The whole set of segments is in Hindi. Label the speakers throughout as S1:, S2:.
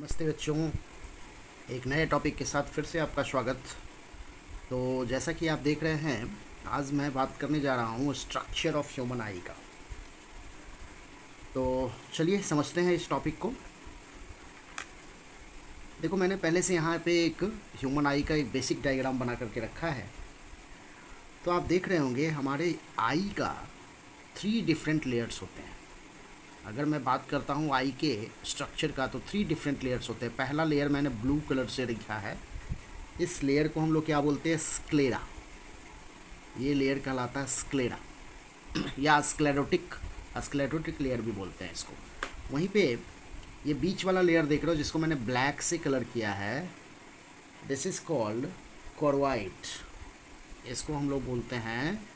S1: नमस्ते बच्चों, एक नए टॉपिक के साथ फिर से आपका स्वागत। तो जैसा कि आप देख रहे हैं, आज मैं बात करने जा रहा हूँ स्ट्रक्चर ऑफ ह्यूमन आई का। तो चलिए समझते हैं इस टॉपिक को। देखो, मैंने पहले से यहाँ पे एक ह्यूमन आई का एक बेसिक डायग्राम बना करके रखा है। तो आप देख रहे होंगे हमारे आई का 3 डिफरेंट लेयर्स होते हैं। अगर मैं बात करता हूँ आई के स्ट्रक्चर का, तो 3 डिफरेंट लेयर्स होते हैं। पहला लेयर मैंने ब्लू कलर से लिखा है। इस लेयर को हम लोग क्या बोलते हैं? स्क्लेरा। ये लेयर कहलाता है स्क्लेरा या स्क्लेरोटिक लेयर भी बोलते हैं इसको। वहीं पे ये बीच वाला लेयर देख रहे हो जिसको मैंने ब्लैक से कलर किया है, दिस इज़ कॉल्ड कॉर्वाइट। इसको हम लोग बोलते हैं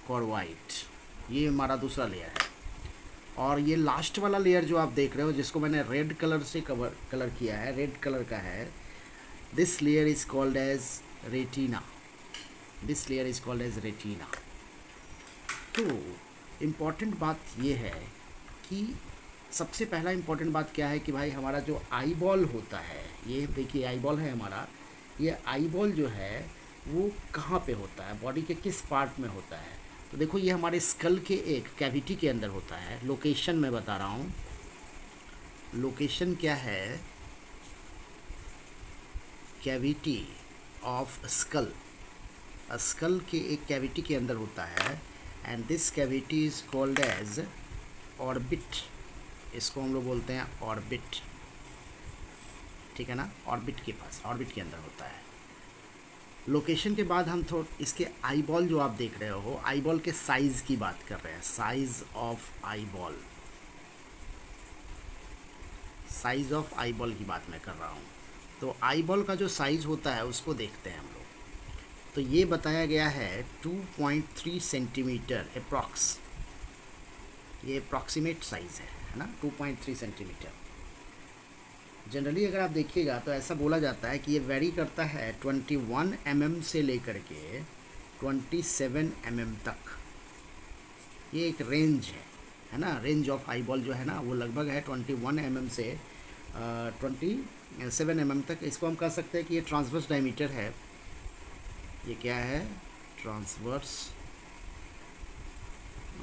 S1: कॉर्वाइट। ये हमारा दूसरा लेयर है। और ये लास्ट वाला लेयर जो आप देख रहे हो जिसको मैंने रेड कलर से कलर किया है, रेड कलर का है, this layer is called as retina. This layer is called as retina. तो इम्पॉर्टेंट बात ये है कि सबसे पहला इम्पॉर्टेंट बात क्या है कि भाई हमारा जो आई बॉल होता है, ये देखिए आई बॉल है हमारा। ये आई बॉल जो है वो कहाँ पे होता है, बॉडी के किस पार्ट में होता है? तो देखो, ये हमारे स्कल के एक कैविटी के अंदर होता है। लोकेशन मैं बता रहा हूँ। लोकेशन क्या है? Cavity of skull. स्कल के एक कैविटी के अंदर होता है, and this cavity is called as orbit. इसको हम लोग बोलते हैं ऑर्बिट, ठीक है ना? ऑर्बिट के पास, ऑर्बिट के अंदर होता है। लोकेशन के बाद हम इसके आई बॉल जो आप देख रहे हो, आई बॉल के साइज़ की बात कर रहे हैं। Size of eye ball, size of eye ball की बात मैं कर रहा हूँ। तो आई बॉल का जो साइज़ होता है उसको देखते हैं हम लोग। तो ये बताया गया है 2.3 सेंटीमीटर अप्रॉक्स। ये अप्रॉक्सीमेट साइज़ है ना, 2.3 सेंटीमीटर। जनरली अगर आप देखिएगा तो ऐसा बोला जाता है कि ये वेरी करता है 21 mm से लेकर के 27 mm तक। ये एक रेंज है ना। रेंज ऑफ आई बॉल जो है ना वो लगभग है 21 mm से 27 mm तक। इसको हम कह सकते हैं कि ये ट्रांसवर्स डायमीटर है। ये क्या है? Transverse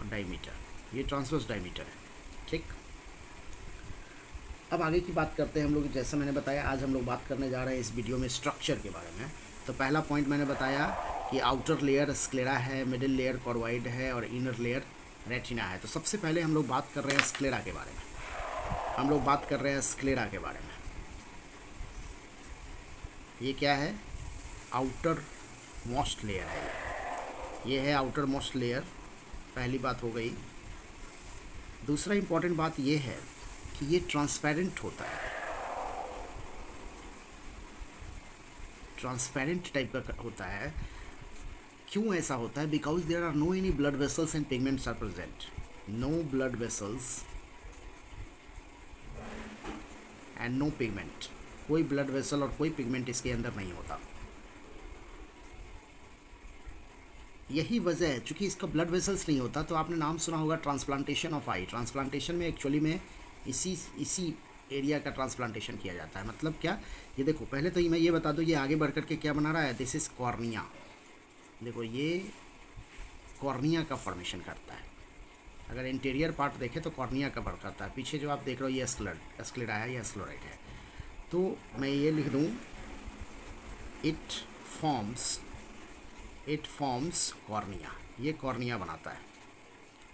S1: diameter. ये ट्रांसवर्स डायमीटर है, ठीक। अब आगे की बात करते हैं हम लोग। जैसा मैंने बताया, आज हम लोग बात करने जा रहे हैं इस वीडियो में स्ट्रक्चर के बारे में। तो पहला पॉइंट मैंने बताया कि आउटर लेयर स्क्लेरा है, मिडिल लेयर कॉर्वाइड है और इनर लेयर रेटिना है। तो सबसे पहले हम लोग बात कर रहे हैं स्क्लेरा के बारे में। हम लोग बात कर रहे हैं स्क्लेरा के बारे में। ये क्या है? आउटर मोस्ट लेयर है। ये है आउटर मोस्ट लेयर। पहली बात हो गई। दूसरा इम्पॉर्टेंट बात ये है कि ये ट्रांसपेरेंट होता है। ट्रांसपेरेंट टाइप का होता है। क्यों ऐसा होता है? Because there are no any blood vessels and pigments are present. No blood vessels and no pigment. कोई ब्लड वेसल और कोई पिगमेंट इसके अंदर नहीं होता। यही वजह है, चूँकि इसका ब्लड वेसल्स नहीं होता, तो आपने नाम सुना होगा ट्रांसप्लांटेशन ऑफ आई। ट्रांसप्लांटेशन में एक्चुअली में इसी एरिया का ट्रांसप्लांटेशन किया जाता है। मतलब क्या? ये देखो, पहले तो मैं ये बता दूँ, ये आगे बढ़ करके क्या बना रहा है? This is cornea. देखो, ये कॉर्निया का फॉर्मेशन करता है। अगर इंटीरियर पार्ट देखें तो कॉर्निया कवर करता है। पीछे जो आप देख रहे हो ये स्क्लेरा है, ये स्क्लेराइड है। तो मैं ये लिख दूँ, इट फॉर्म्स कॉर्निया। ये कॉर्निया बनाता है।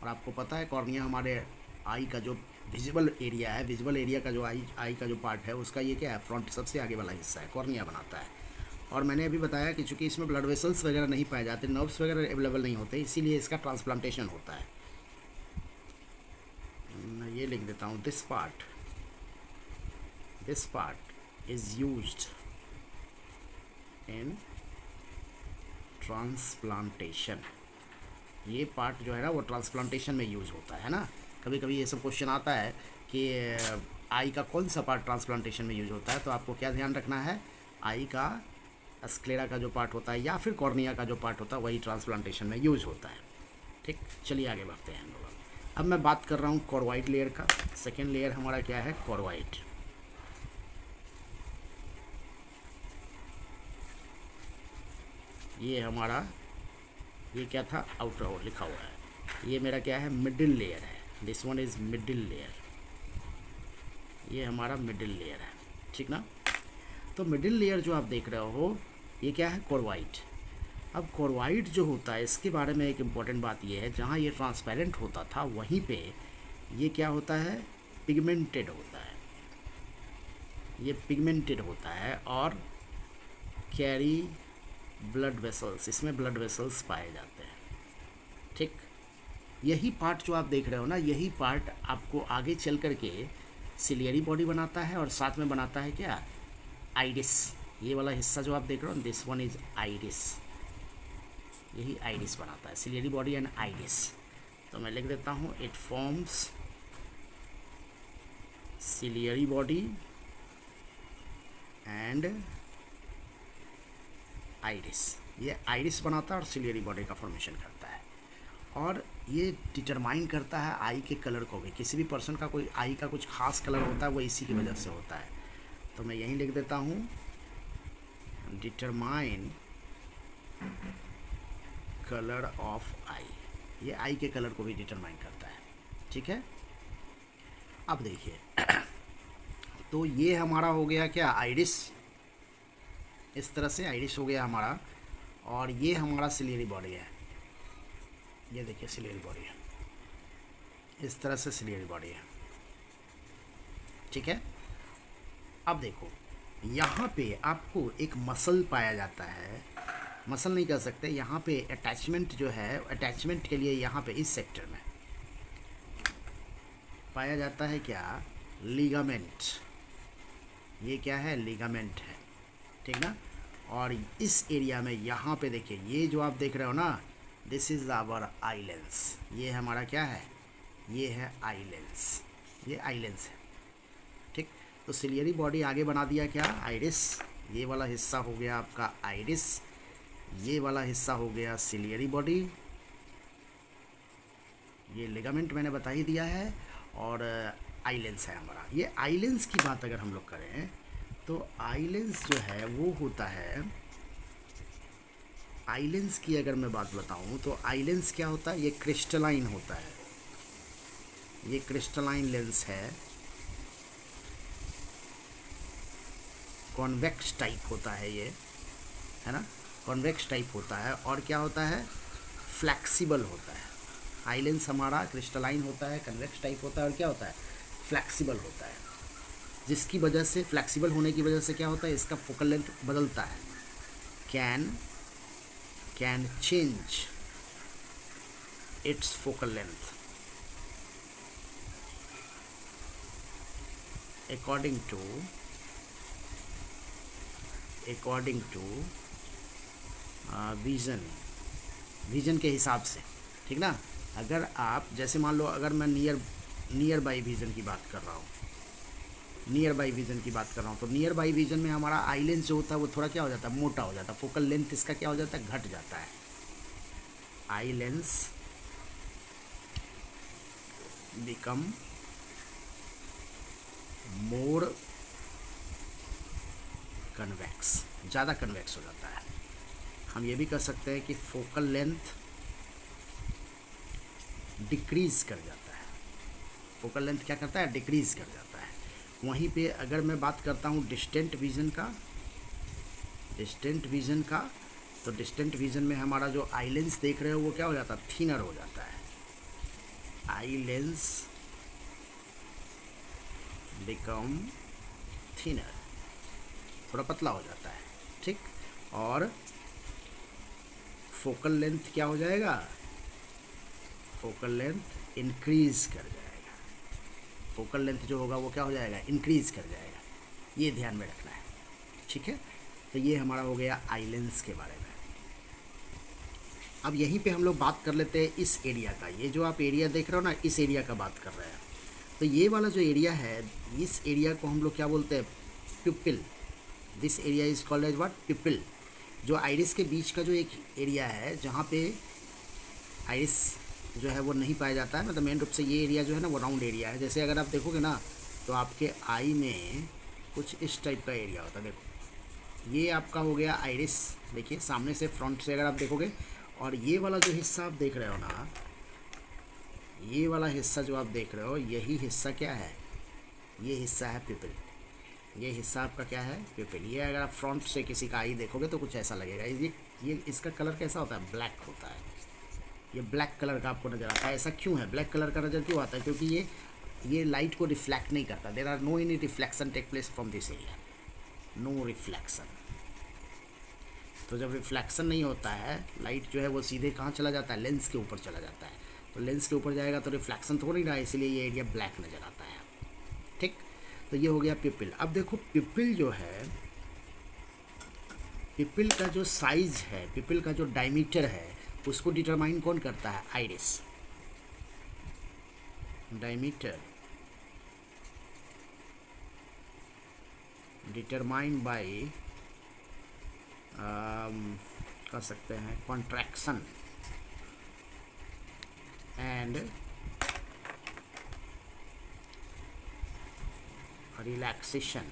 S1: और आपको पता है कॉर्निया हमारे आई का जो विजिबल एरिया है, विजिबल एरिया का जो आई का जो पार्ट है उसका ये क्या है? फ्रंट, सबसे आगे वाला हिस्सा है, कॉर्निया बनाता है। और मैंने अभी बताया कि चूँकि इसमें ब्लड वेसल्स वगैरह नहीं पाए जाते, नर्व्स वगैरह अवेलेबल नहीं होते, इसीलिए इसका ट्रांसप्लांटेशन होता है। मैं ये लिख देता हूँ, this part is used in transplantation. ये पार्ट जो है ना वो ट्रांसप्लांटेशन में यूज़ होता है ना। कभी कभी ये सब क्वेश्चन आता है कि आई का कौन सा पार्ट ट्रांसप्लांटेशन में यूज़ होता है। तो आपको क्या ध्यान रखना है? आई का स्क्लेरा का जो पार्ट होता है या फिर कॉर्निया का जो पार्ट होता है वही ट्रांसप्लांटेशन में यूज़ होता है, ठीक। चलिए आगे बढ़ते हैं हम लोग। अब मैं बात कर रहा हूँ कॉर्वाइड लेयर का। सेकेंड लेयर हमारा क्या है? कॉर्वाइड। ये हमारा, ये क्या था, आउटर और लिखा हुआ है। ये मेरा क्या है, मिडिल लेयर है। This one is middle layer, ये हमारा मिडिल लेयर है, ठीक ना। तो मिडिल लेयर जो आप देख रहे हो ये क्या है, कोरवाइट। अब कोरवाइट जो होता है इसके बारे में एक इम्पॉर्टेंट बात ये है, जहाँ ये ट्रांसपेरेंट होता था वहीं पे ये क्या होता है, पिगमेंटेड होता है। ये पिगमेंटेड होता है और कैरी ब्लड वेसल्स, इसमें ब्लड वेसल्स पाए जाते हैं, ठीक। यही पार्ट जो आप देख रहे हो ना, यही पार्ट आपको आगे चल कर के सिलियरी बॉडी बनाता है और साथ में बनाता है क्या, आइरिस। ये वाला हिस्सा जो आप देख रहे हो, दिस वन इज आइरिस, यही आइरिस बनाता है, सिलियरी बॉडी एंड आइरिस। तो मैं लिख देता हूँ, it forms ciliary body and iris. ये आइरिस बनाता है और सिलियरी बॉडी का फॉर्मेशन करता है, और ये डिटरमाइन करता है आई के कलर को भी। किसी भी पर्सन का कोई आई का कुछ खास कलर होता है वो इसी की वजह से होता है। तो मैं यहीं लिख देता हूँ, डिटरमाइन कलर ऑफ आई। ये आई के कलर को भी डिटरमाइन करता है, ठीक है। अब देखिए तो ये हमारा हो गया क्या, आइरिस। इस तरह से आइरिस हो गया हमारा, और ये हमारा सिलियरी बॉडी है। ये देखिए सिलियरी बॉडी है, इस तरह से सिलियरी बॉडी है, ठीक है। अब देखो यहाँ पे आपको एक मसल पाया जाता है, मसल नहीं कह सकते, यहाँ पे अटैचमेंट जो है, अटैचमेंट के लिए यहाँ पे इस सेक्टर में पाया जाता है क्या, लिगामेंट। ये क्या है, लिगामेंट है, ठीक ना। और इस एरिया में यहाँ पे देखिए, ये जो आप देख रहे हो ना, this is our eye lens. ये हमारा क्या है, ये है आई लेंस, ये आई लेंस है, ठीक। तो सिलियरी बॉडी आगे बना दिया क्या, आइरिस। ये वाला हिस्सा हो गया आपका आइरिस, ये वाला हिस्सा हो गया सिलियरी बॉडी, ये लिगामेंट मैंने बता ही दिया है, और आई लेंस है हमारा। ये आई लेंस की बात अगर हम लोग करें तो आई लेंस जो है वो होता है, आई लेंस की अगर मैं बात बताऊं तो आई लेंस क्या होता है, ये क्रिस्टलाइन होता है, ये क्रिस्टलाइन लेंस है, कॉन्वेक्स टाइप होता है ये, है ना, कॉन्वेक्स टाइप होता है। और क्या होता है, फ्लैक्सिबल होता है। आई लेंस हमारा क्रिस्टलाइन होता है, कन्वेक्स टाइप होता है, और क्या होता है, फ्लैक्सिबल होता है, जिसकी वजह से, फ्लैक्सिबल होने की वजह से क्या होता है, इसका फोकल लेंथ बदलता है, can change its focal length according to vision के हिसाब से, ठीक ना। अगर आप जैसे मान लो, अगर मैं नियर बाई विज़न की बात कर रहा हूँ, तो नियर बाई विज़न में हमारा आई लेंस जो होता है वो थोड़ा क्या हो जाता है, मोटा हो जाता है, फोकल लेंथ इसका क्या हो जाता है, घट जाता है। Eye lens become more convex, ज़्यादा कन्वेक्स हो जाता है। हम ये भी कर सकते हैं कि फोकल लेंथ डिक्रीज़ कर जाता है, फोकल लेंथ क्या करता है, डिक्रीज़ कर जाता है। वहीं पे अगर मैं बात करता हूँ डिस्टेंट विज़न का, तो डिस्टेंट विज़न में हमारा जो आई लेंस देख रहे हो वो क्या हो जाता है, थिनर हो जाता है। आई लेंस बिकम थिनर, थोड़ा पतला हो जाता है, ठीक। और फोकल लेंथ क्या हो जाएगा, फोकल लेंथ इंक्रीज़ कर जाएगा, फोकल लेंथ जो होगा वो क्या हो जाएगा, इंक्रीज़ कर जाएगा। ये ध्यान में रखना है, ठीक है। तो ये हमारा हो गया आई लेंस के बारे में। अब यहीं पे हम लोग बात कर लेते हैं इस एरिया का। ये जो आप एरिया देख रहे हो ना, इस एरिया का बात कर रहे हैं। तो ये वाला जो एरिया है, इस एरिया को हम लोग क्या बोलते हैं, pupil. This area is called as what, pupil. जो आइरिस के बीच का जो एक एरिया है जहाँ पे आइरिस जो है वो नहीं पाया जाता है, मतलब मेन रूप से ये एरिया जो है ना वो राउंड एरिया है। जैसे अगर आप देखोगे ना तो आपके आई में कुछ इस टाइप का एरिया होता है, देखो ये आपका हो गया आइरिस। देखिए सामने से, फ्रंट से अगर आप देखोगे, और ये वाला जो हिस्सा आप देख रहे हो ना, ये वाला हिस्सा जो आप देख रहे हो, यही हिस्सा क्या है, ये हिस्सा है पिपिल। ये हिस्सा आपका क्या है, पिपिल। ये अगर आप फ्रंट से किसी का आई देखोगे तो कुछ ऐसा लगेगा। ये इसका कलर कैसा होता है, ब्लैक होता है। ये ब्लैक कलर का आपको नज़र आता है। ऐसा क्यों है, ब्लैक कलर का नज़र क्यों आता है, क्योंकि ये लाइट को रिफ्लेक्ट नहीं करता। There are no any reflection take place from this area, no reflection. तो जब रिफ्लेक्शन नहीं होता है, लाइट जो है वो सीधे कहाँ चला जाता है, लेंस के ऊपर चला जाता है। तो लेंस के ऊपर जाएगा तो रिफ्लेक्शन तो हो नहीं रहा है, इसलिए ये एरिया ब्लैक नज़र आता है आपको। ठीक, तो ये हो गया पिपिल। अब देखो पिपिल जो है, पिपिल का जो साइज है, पिपिल का जो डायमीटर है, उसको डिटरमाइन कौन करता है, आइरिस। डायमीटर डिटरमाइंड बाय कह सकते हैं contraction and relaxation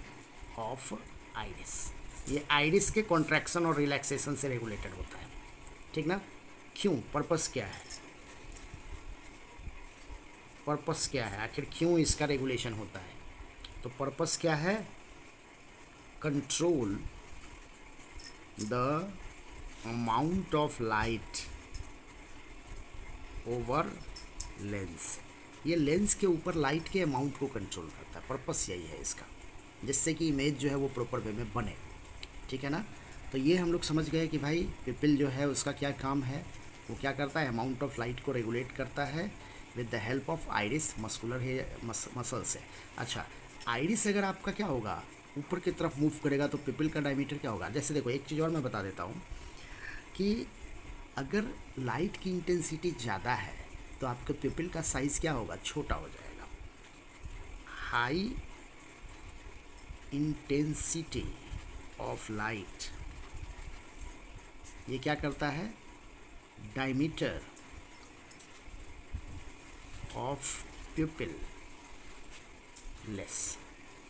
S1: of iris. ये आइरिस के कॉन्ट्रैक्शन और रिलैक्सेशन से रेगुलेटेड होता है। ठीक ना, क्यों, पर्पस क्या है, पर्पस क्या है, आखिर क्यों इसका रेगुलेशन होता है। तो पर्पस क्या है, control the amount of light over lens. ये लेंस के ऊपर लाइट के अमाउंट को कंट्रोल करता है, पर्पस यही है इसका, जिससे कि इमेज जो है वो प्रॉपर वे में बने। ठीक है ना, तो ये हम लोग समझ गए कि भाई पिपिल जो है उसका क्या काम है, वो क्या करता है, अमाउंट ऑफ लाइट को रेगुलेट करता है with the help of iris muscular muscle से। अच्छा, आइरिस अगर आपका क्या होगा, ऊपर की तरफ मूव करेगा तो पिपिल का डायमीटर क्या होगा। जैसे देखो एक चीज़ और मैं बता देता हूँ कि अगर लाइट की इंटेंसिटी ज़्यादा है तो आपके पिपिल का साइज़ क्या होगा, छोटा हो जाएगा। हाई इंटेंसिटी ऑफ लाइट, ये क्या करता है, डायमीटर ऑफ पिपिल लेस।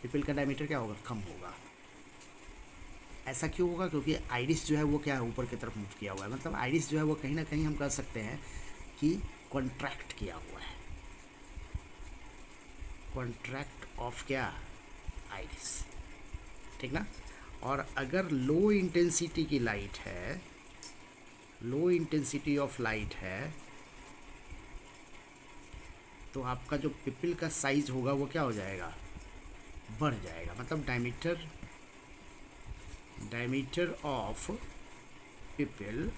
S1: पिपिल का डायमीटर क्या होगा, कम होगा। ऐसा क्यों होगा, क्योंकि आइरिस जो है वो क्या है, ऊपर की तरफ मूव किया हुआ है। मतलब आइरिस जो है वो कहीं ना कहीं हम कह सकते हैं कि कॉन्ट्रैक्ट किया हुआ है, कॉन्ट्रैक्ट ऑफ क्या, आइरिस। ठीक ना, और अगर लो इंटेंसिटी की लाइट है, लो इंटेंसिटी ऑफ लाइट है, तो आपका जो पिपिल का साइज होगा वो क्या हो जाएगा, बढ़ जाएगा। मतलब डायमीटर ऑफ पिपिल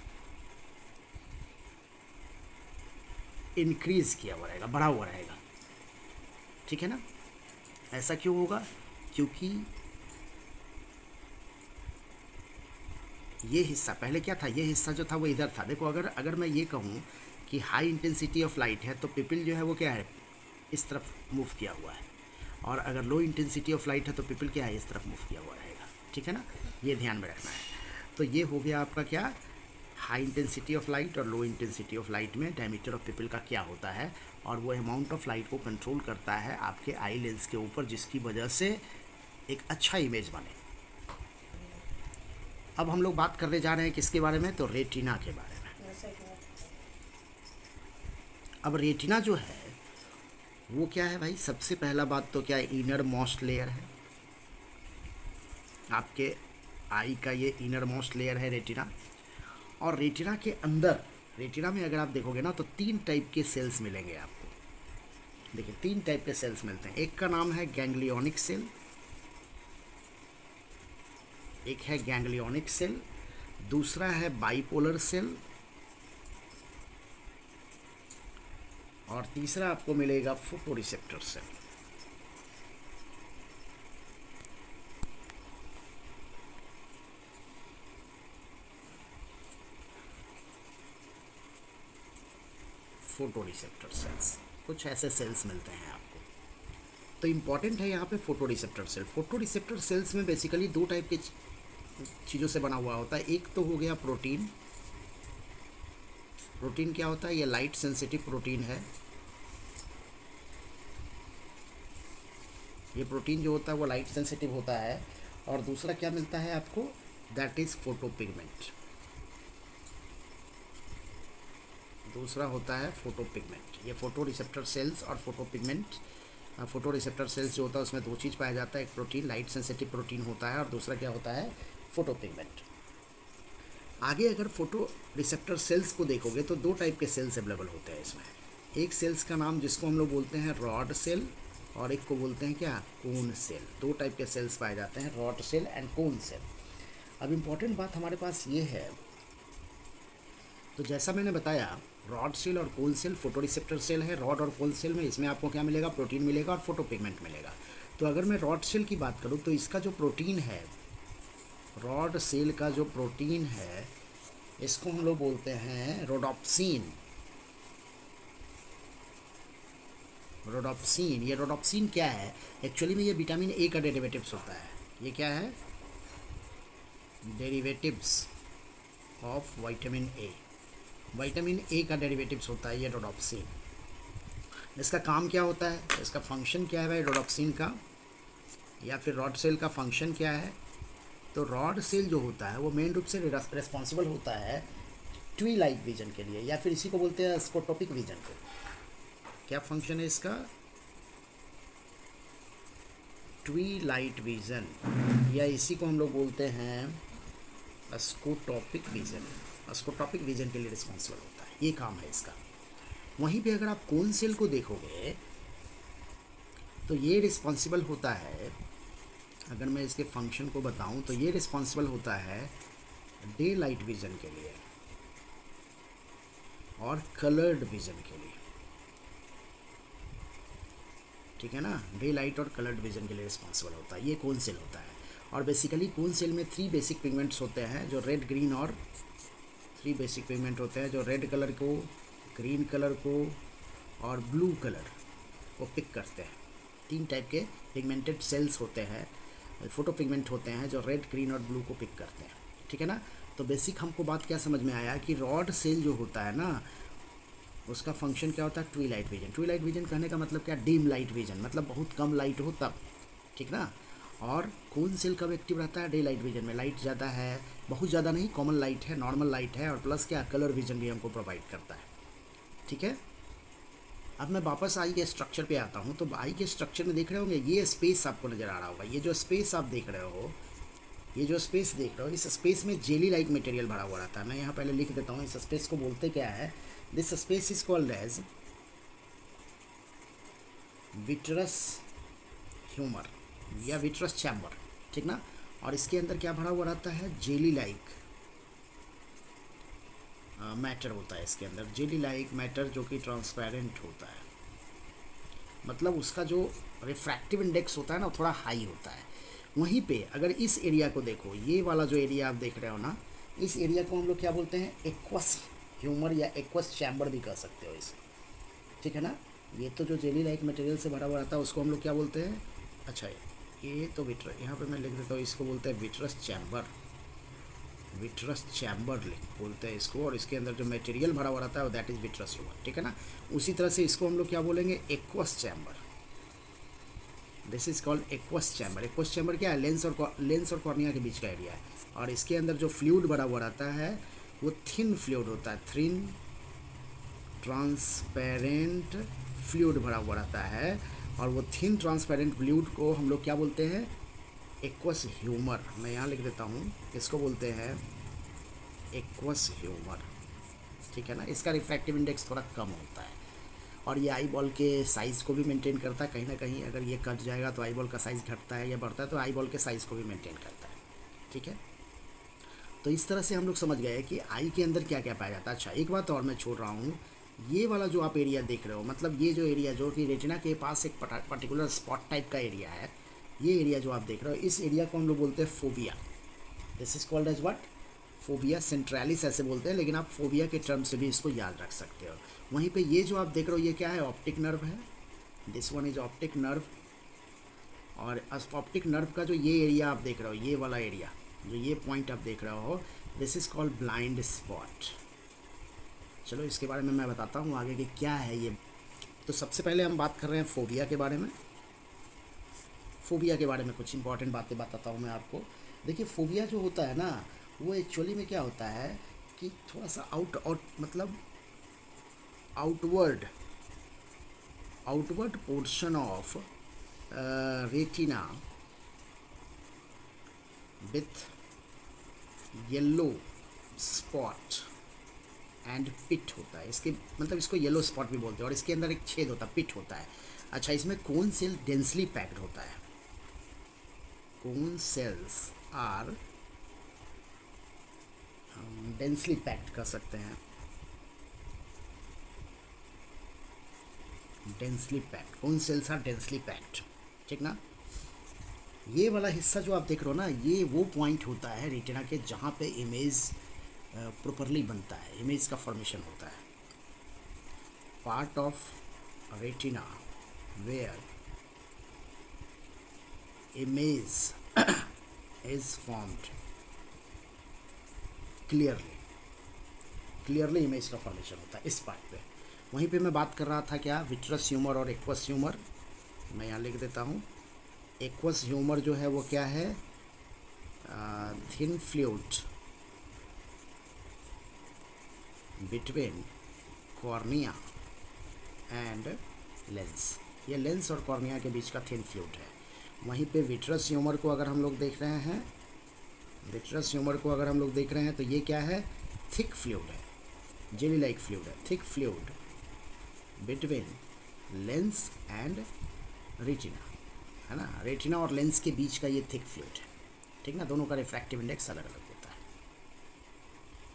S1: इंक्रीज किया हुआ रहेगा, बढ़ा हुआ रहेगा। ठीक है ना, ऐसा क्यों होगा, क्योंकि ये हिस्सा पहले क्या था, ये हिस्सा जो था वो इधर था। देखो अगर मैं ये कहूँ कि हाई इंटेंसिटी ऑफ लाइट है तो पिपिल जो है वो क्या है, इस तरफ मूव किया हुआ है, और अगर लो इंटेंसिटी ऑफ लाइट है तो पिपिल क्या है, इस तरफ मूव किया हुआ रहेगा। ठीक है ना, ये ध्यान में रखना है। तो ये हो गया आपका क्या, हाई इंटेंसिटी ऑफ लाइट और लो इंटेंसिटी ऑफ लाइट में डायमीटर ऑफ पिपिल का क्या होता है, और वो अमाउंट ऑफ लाइट को कंट्रोल करता है आपके आई लेंस के ऊपर, जिसकी वजह से एक अच्छा इमेज बने। अब हम लोग बात करने जा रहे हैं किसके बारे में, तो रेटिना के बारे में। अब रेटिना जो है वो क्या है भाई, सबसे पहला बात तो क्या है, इनर मोस्ट लेयर है आपके आई का, ये इनर मोस्ट लेयर है रेटिना। और रेटिना के अंदर, रेटिना में अगर आप देखोगे ना तो 3 टाइप के सेल्स मिलेंगे आपको। देखिए 3 टाइप के सेल्स मिलते हैं। एक का नाम है गैंग्लियोनिक सेल, एक है गैंग्लियोनिक सेल, दूसरा है बाइपोलर सेल, और तीसरा आपको मिलेगा फोटोरिसेप्टर सेल। फोटोरिसेप्टर सेल्स, कुछ ऐसे सेल्स मिलते हैं आपको। तो इम्पॉर्टेंट है यहाँ पे फोटोरिसेप्टर सेल। फोटोरिसेप्टर सेल्स में बेसिकली 2 टाइप के चीज़ों से बना हुआ होता है। एक तो हो गया प्रोटीन। प्रोटीन क्या होता है, ये लाइट सेंसिटिव प्रोटीन है। ये प्रोटीन जो होता है वो लाइट सेंसिटिव होता है। और दूसरा क्या मिलता है आपको, दैट इज़ फोटोपिगमेंट। दूसरा होता है फोटोपिगमेंट। ये फोटो रिसेप्टर सेल्स और फोटोपिगमेंट, फोटो रिसेप्टर सेल्स जो होता है उसमें दो चीज़ पाया जाता है, एक प्रोटीन, लाइट सेंसिटिव प्रोटीन होता है, और दूसरा क्या होता है, फोटोपिगमेंट। आगे अगर फोटो रिसेप्टर सेल्स को देखोगे तो दो टाइप के सेल्स अवेलेबल होते हैं इसमें। एक सेल्स का नाम जिसको हम लोग बोलते हैं रॉड सेल, और एक को बोलते हैं क्या, कोन सेल। दो टाइप के सेल्स पाए जाते हैं, rod cell and cone cell. अब इम्पॉर्टेंट बात हमारे पास ये है, तो जैसा मैंने बताया रॉड सेल और cone cell photo receptor cell है। रॉड और कोन सेल में इसमें आपको क्या मिलेगा, प्रोटीन मिलेगा और फोटोपिगमेंट मिलेगा। तो अगर मैं रॉड सेल की बात करूँ तो इसका जो प्रोटीन है, रॉड सेल का जो प्रोटीन है, इसको हम लोग बोलते हैं रोडोप्सिन। रोडोप्सिन, ये रोडोप्सिन क्या है, एक्चुअली में ये विटामिन ए का डेरिवेटिव्स होता है। ये क्या है, derivatives of vitamin A. Vitamin A का डेरिवेटिव्स होता है ये रोडोप्सिन। इसका काम क्या होता है, इसका फंक्शन क्या है भाई रोडोप्सिन का, या फिर रॉड सेल का फंक्शन क्या है। तो रॉड सेल जो होता है वो मेन रूप से रिस्पॉन्सिबल होता है ट्विलाइट विजन के लिए, या फिर इसी को बोलते हैं स्कोटोपिक विजन को। क्या फंक्शन है इसका, ट्विलाइट विजन, या इसी को हम लोग बोलते हैं स्कोटोपिक विजन। स्कोटोपिक विजन के लिए रिस्पॉन्सिबल होता है, ये काम है इसका। वहीं पे अगर आप कोन सेल को देखोगे तो ये रिस्पॉन्सिबल होता है, अगर मैं इसके फंक्शन को बताऊं तो ये रिस्पॉन्सिबल होता है डे लाइट विजन के लिए और कलर्ड विजन के लिए, ठीक है ना। डे लाइट और कलर्ड विजन के लिए रिस्पॉन्सिबल होता है, ये कोन सेल होता है। और बेसिकली कोन सेल में 3 बेसिक पिगमेंट्स होते हैं, जो रेड, ग्रीन और 3 बेसिक पिगमेंट होते हैं जो रेड कलर को, ग्रीन कलर को और ब्लू कलर को पिक करते हैं। 3 टाइप के पिगमेंटेड सेल्स होते हैं, फोटो पिगमेंट होते हैं जो रेड, ग्रीन और ब्लू को पिक करते हैं, ठीक है ना। तो बेसिक हमको बात क्या समझ में आया कि रॉड सेल जो होता है ना, उसका फंक्शन क्या होता है, ट्विलाइट विजन। ट्विलाइट विजन कहने का मतलब क्या, डिम लाइट विजन, मतलब बहुत कम लाइट हो तब, ठीक ना। और कोन सेल कब एक्टिव रहता है, डे लाइट विजन में। लाइट ज़्यादा है, बहुत ज़्यादा नहीं, कॉमन लाइट है, नॉर्मल लाइट है, और प्लस क्या, कलर विजन भी हमको प्रोवाइड करता है, ठीक है। अब मैं वापस आई के स्ट्रक्चर पे आता हूँ। तो आई के स्ट्रक्चर में देख रहे होंगे ये स्पेस आपको नज़र आ रहा होगा। ये जो स्पेस आप देख रहे हो, ये जो स्पेस देख रहे हो, इस स्पेस में जेली लाइक मटेरियल भरा हुआ रहता है। मैं यहाँ पहले लिख देता हूँ इस स्पेस को बोलते क्या है। This space is called as vitreous humour या विट्रस चैम्बर, ठीक ना। और इसके अंदर क्या भरा हुआ रहता है, जेली लाइक मैटर होता है। इसके अंदर जेली लाइक मैटर जो कि ट्रांसपेरेंट होता है, मतलब उसका जो रिफ्रैक्टिव इंडेक्स होता है ना, थोड़ा हाई होता है। वहीं पे अगर इस एरिया को देखो, ये वाला जो एरिया आप देख रहे हो ना, इस एरिया को हम लोग क्या बोलते हैं, एक्वस ह्यूमर या एक्वस चैम्बर भी कह सकते हो इसे, ठीक है ना। ये तो जो जेली लाइक मटेरियल से भरा हुआ रहता है उसको हम लोग क्या बोलते हैं, अच्छा ये तो विट्रस, यहाँ पे मैं लिख देता हूँ, इसको बोलते हैं विट्रस चैम्बर। विट्रस चैम्बर बोलते हैं इसको। और इसके अंदर जो मटेरियल भरा हुआ रहता है दैट इज़ विट्रस ह्यूमर, ठीक है ना। उसी तरह से इसको हम लोग क्या बोलेंगे, aqueous chamber. This is called aqueous chamber. Aqueous chamber क्या है, लेंस और कॉर्निया के बीच का एरिया है। और इसके अंदर जो फ्लूइड भरा हुआ रहता है वो थिन फ्लूइड होता है, थिन ट्रांसपेरेंट फ्लूइड भरा हुआ रहता है। और वो थिन ट्रांसपेरेंट फ्लूइड को हम लोग क्या बोलते हैं, एक्वस ह्यूमर। मैं यहाँ लिख देता हूँ, इसको बोलते हैं एक्वस ह्यूमर, ठीक है ना। इसका रिफ्रैक्टिव इंडेक्स थोड़ा कम होता है और ये आई बॉल के साइज़ को भी मेंटेन करता है। कहीं ना कहीं अगर ये कट जाएगा तो आई बॉल का साइज़ घटता है या बढ़ता है, तो आई बॉल के साइज़ को भी मेंटेन करता है, ठीक है। तो इस तरह से हम लोग समझ गए कि आई के अंदर क्या क्या पाया जाता है। अच्छा, एक बात और मैं छोड़ रहा हूँ, ये वाला जो आप एरिया देख रहे हो, मतलब ये जो एरिया जो कि रेटिना के पास एक पर्टिकुलर स्पॉट टाइप का एरिया है, ये एरिया जो आप देख रहे हो, इस एरिया को हम लोग बोलते हैं phobia. This is called as what, phobia centralis ऐसे बोलते हैं, लेकिन आप फोबिया के टर्म से भी इसको याद रख सकते हो। वहीं पे ये जो आप देख रहे हो ये क्या है, ऑप्टिक नर्व है। This one is optic nerve. और ऑप्टिक नर्व का जो ये एरिया आप देख रहे हो, ये वाला एरिया जो ये पॉइंट आप देख रहे हो, this is called blind spot. चलो इसके बारे में मैं बताता हूँ आगे कि क्या है ये। तो सबसे पहले हम बात कर रहे हैं फोबिया के बारे में। फोबिया के बारे में कुछ इंपॉर्टेंट बातें बताता हूँ मैं आपको। देखिए फोबिया जो होता है ना, वो एक्चुअली में क्या होता है कि थोड़ा सा मतलब outward outward portion of retina with yellow spot and pit होता है। इसके मतलब इसको येलो स्पॉट भी बोलते हैं, और इसके अंदर एक छेद होता है, पिट होता है। अच्छा, इसमें कोन सेल डेंसली पैक्ड होता है। Cone cells are densely packed कर सकते हैं, densely packed, cone cells are densely packed, ठीक ना। ये वाला हिस्सा जो आप देख रहे हो ना, ये वो पॉइंट होता है रेटिना के जहाँ पे इमेज प्रॉपरली बनता है, इमेज का फॉर्मेशन होता है। Part of retina where image is formed clearly image का फॉर्मेशन होता है इस पार्ट पे। वहीं पे मैं बात कर रहा था क्या, विट्रस ह्यूमर और एक्वस ह्यूमर। मैं यहाँ लिख देता हूँ। एक्वस ह्यूमर जो है वो क्या है, thin fluid between cornea and lens. ये लेंस और कॉर्निया के बीच का थिन फ्लूइड है। वहीं पे विट्रस ह्यूमर को अगर हम लोग देख रहे हैं, तो ये क्या है, थिक फ्लूइड है, जेली लाइक फ्लूइड है, thick fluid between lens and retina, है ना। रेटिना और लेंस के बीच का ये थिक फ्लूइड है, ठीक ना। दोनों का रिफ्रैक्टिव इंडेक्स अलग अलग होता है।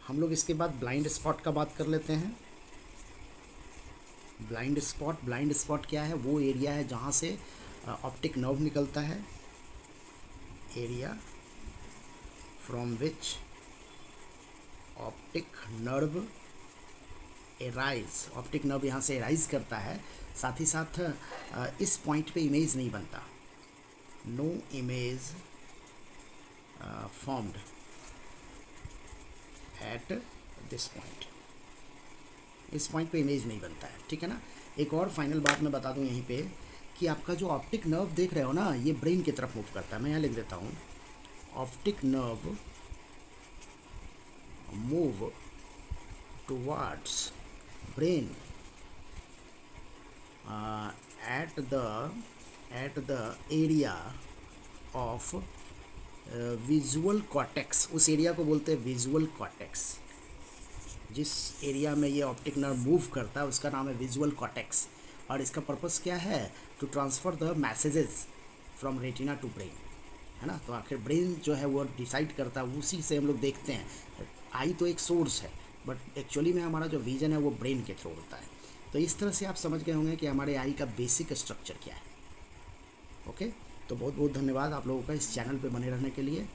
S1: हम लोग इसके बाद ब्लाइंड स्पॉट का बात कर लेते हैं। ब्लाइंड स्पॉट क्या है, वो एरिया है जहाँ से ऑप्टिक नर्व निकलता है, area from which optic nerve arise, optic nerve यहाँ से एराइज करता है। साथ ही साथ इस पॉइंट पे इमेज नहीं बनता, no image formed at this point, इस पॉइंट पे इमेज नहीं बनता है, ठीक है ना। एक और फाइनल बात मैं बता दूं यहीं पे कि आपका जो ऑप्टिक नर्व देख रहे हो ना, ये ब्रेन की तरफ मूव करता है। मैं यहाँ लिख देता हूँ, optic nerve move towards brain at the area of visual cortex. उस एरिया को बोलते हैं विजुअल कॉर्टेक्स। जिस एरिया में ये ऑप्टिक नर्व मूव करता है उसका नाम है विजुअल कॉर्टेक्स। और इसका पर्पस क्या है, to transfer the messages from retina to brain, है ना। तो आखिर ब्रेन जो है वो डिसाइड करता है, उसी से हम लोग देखते हैं। आई तो एक सोर्स है, बट एक्चुअली में हमारा जो विजन है वो ब्रेन के थ्रू होता है। तो इस तरह से आप समझ गए होंगे कि हमारे आई का बेसिक स्ट्रक्चर क्या है। ओके, तो बहुत बहुत धन्यवाद आप लोगों का इस चैनल पे बने रहने के लिए।